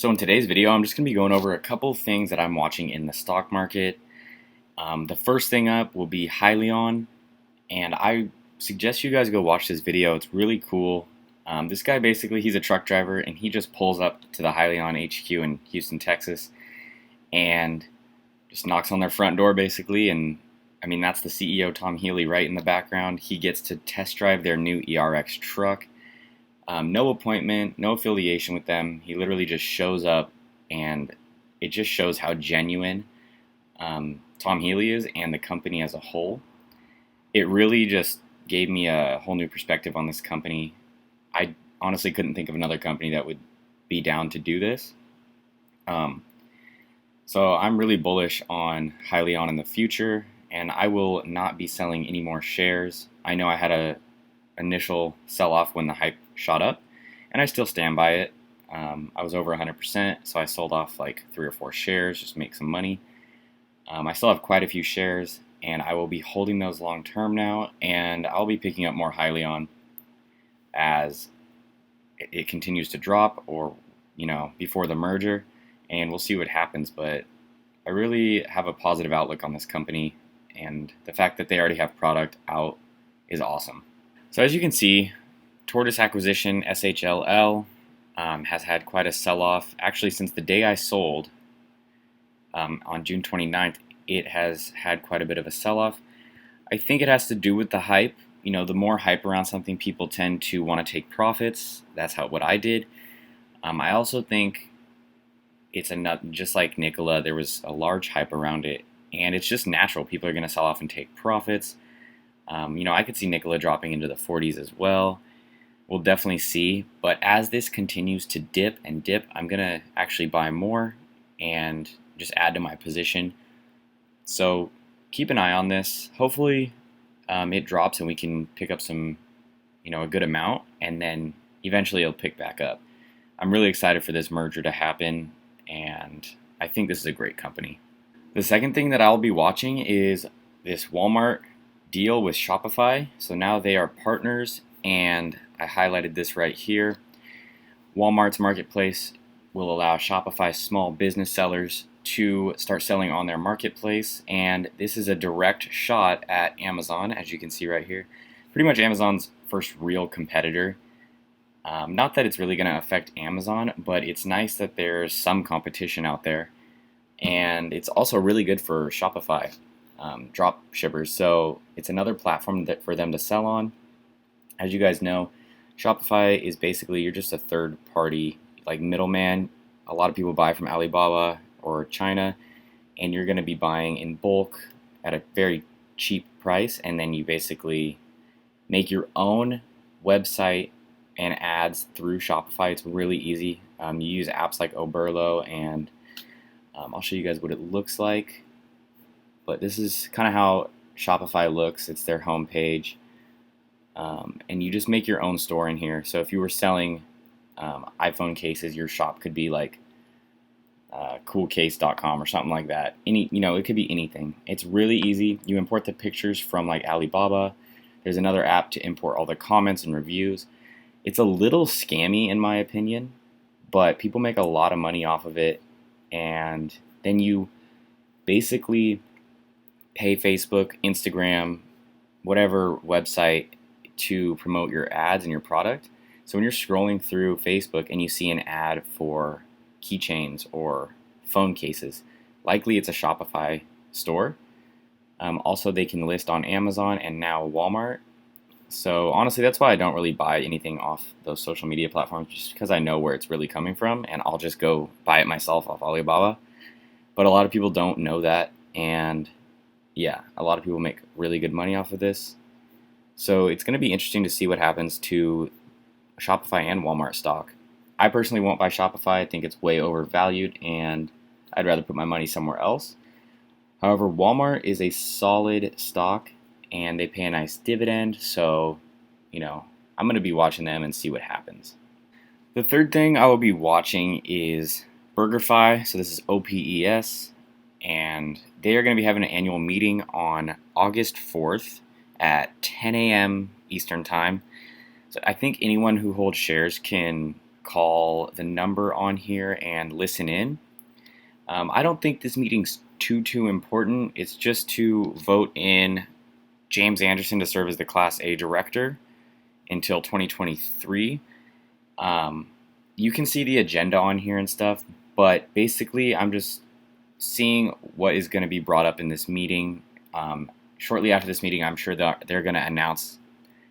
So in today's video, I'm just going to be going over a couple of things that I'm watching in the stock market. The first thing up will be Hyliion, and I suggest you guys go watch this video. It's really cool. This guy basically, he's a truck driver, and he just pulls up to the Hyliion HQ in Houston, Texas, and just knocks on their front door basically. And I mean, that's the CEO, Tom Healy, right in the background. He gets to test drive their new ERX truck. No appointment, no affiliation with them. He literally just shows up, and it just shows how genuine Tom Healy is and the company as a whole. It really just gave me a whole new perspective on this company. I honestly couldn't think of another company that would be down to do this. So I'm really bullish on Hyliion in the future, and I will not be selling any more shares. I know I had a initial sell-off when the hype shot up, and I still stand by it. I was over 100%, so I sold off like 3 or 4 shares just to make some money. I still have quite a few shares, and I will be holding those long term now, and I'll be picking up more Hyliion as it continues to drop, or before the merger, and we'll see what happens. But I really have a positive outlook on this company, and the fact that they already have product out is awesome. So as you can see, Tortoise acquisition, SHLL, has had quite a sell-off. Actually, since the day I sold on June 29th, it has had quite a bit of a sell-off. I think it has to do with the hype. The more hype around something, people tend to want to take profits. That's what I did. I also think it's just like Nikola, there was a large hype around it, and it's just natural. People are going to sell off and take profits. I could see Nikola dropping into the 40s as well. We'll definitely see. But as this continues to dip and dip, I'm going to actually buy more and just add to my position. So keep an eye on this. Hopefully it drops and we can pick up some, a good amount, and then eventually it'll pick back up. I'm really excited for this merger to happen, and I think this is a great company. The second thing that I'll be watching is this Walmart deal with Shopify. So now they are partners, and I highlighted this right here. Walmart's marketplace will allow Shopify small business sellers to start selling on their marketplace, and this is a direct shot at Amazon, as you can see right here. Pretty much Amazon's first real competitor. Not that it's really going to affect Amazon, but it's nice that there's some competition out there, and it's also really good for Shopify drop shippers. So it's another platform for them to sell on. As you guys know, Shopify is basically, you're just a third party like middleman. A lot of people buy from Alibaba or China, and you're going to be buying in bulk at a very cheap price, and then you basically make your own website and ads through Shopify. It's really easy. You use apps like Oberlo, and I'll show you guys what it looks like. But this is kind of how Shopify looks. It's their homepage, and you just make your own store in here. So if you were selling iPhone cases, your shop could be like coolcase.com or something like that. It could be anything. It's really easy. You import the pictures from like Alibaba. There's another app to import all the comments and reviews. It's a little scammy in my opinion, but people make a lot of money off of it, and then you basically pay Facebook, Instagram, whatever website to promote your ads and your product. So when you're scrolling through Facebook and you see an ad for keychains or phone cases, likely it's a Shopify store. Also, they can list on Amazon and now Walmart. So honestly, that's why I don't really buy anything off those social media platforms, just because I know where it's really coming from, and I'll just go buy it myself off Alibaba. But a lot of people don't know that, and yeah, a lot of people make really good money off of this. So it's going to be interesting to see what happens to Shopify and Walmart stock. I personally won't buy Shopify. I think it's way overvalued, and I'd rather put my money somewhere else. However, Walmart is a solid stock, and they pay a nice dividend, so, I'm going to be watching them and see what happens. The third thing I will be watching is Burgerfi. So this is OPES, and they are going to be having an annual meeting on August 4th at 10 a.m. Eastern Time. So I think anyone who holds shares can call the number on here and listen in. I don't think this meeting's too important. It's just to vote in James Anderson to serve as the Class A director until 2023. You can see the agenda on here and stuff, but basically I'm just seeing what is going to be brought up in this meeting. Shortly after this meeting, I'm sure that they're going to announce,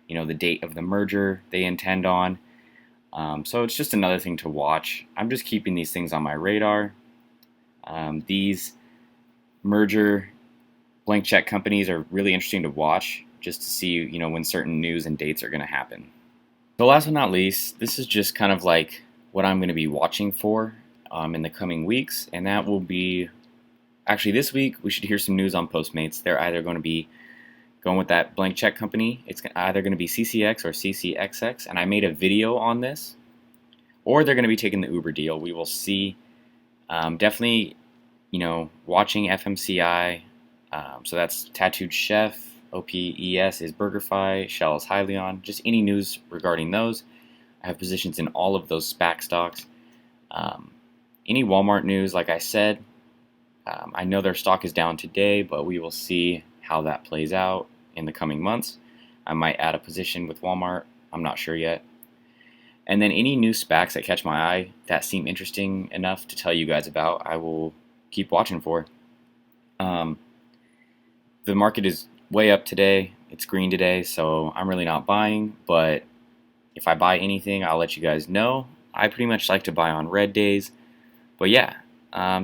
the date of the merger they intend on. So it's just another thing to watch. I'm just keeping these things on my radar. These merger blank check companies are really interesting to watch, just to see, when certain news and dates are going to happen. So last but not least, this is just kind of like what I'm going to be watching for in the coming weeks, and that will be, actually this week, we should hear some news on Postmates. They're either going to be going with that blank check company. It's either going to be CCX or CCXX, and I made a video on this, or they're going to be taking the Uber deal. We will see. Definitely, watching FMCI. So that's Tattooed Chef. OPES is Burgerfi. SHLL is Hyliion. Just any news regarding those. I have positions in all of those SPAC stocks. Any Walmart news, like I said, I know their stock is down today, but we will see how that plays out in the coming months. I might add a position with Walmart. I'm not sure yet. And then any new SPACs that catch my eye that seem interesting enough to tell you guys about, I will keep watching for. The market is way up today. It's green today, so I'm really not buying. But if I buy anything, I'll let you guys know. I pretty much like to buy on red days. But yeah,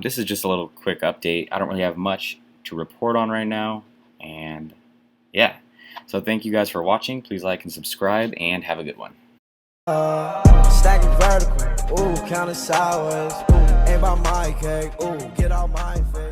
this is just a little quick update. I don't really have much to report on right now. And yeah, so thank you guys for watching. Please like and subscribe, and have a good one. Stacking vertical, ooh, counting sideways, ooh, aim by my cake, ooh, get out my face.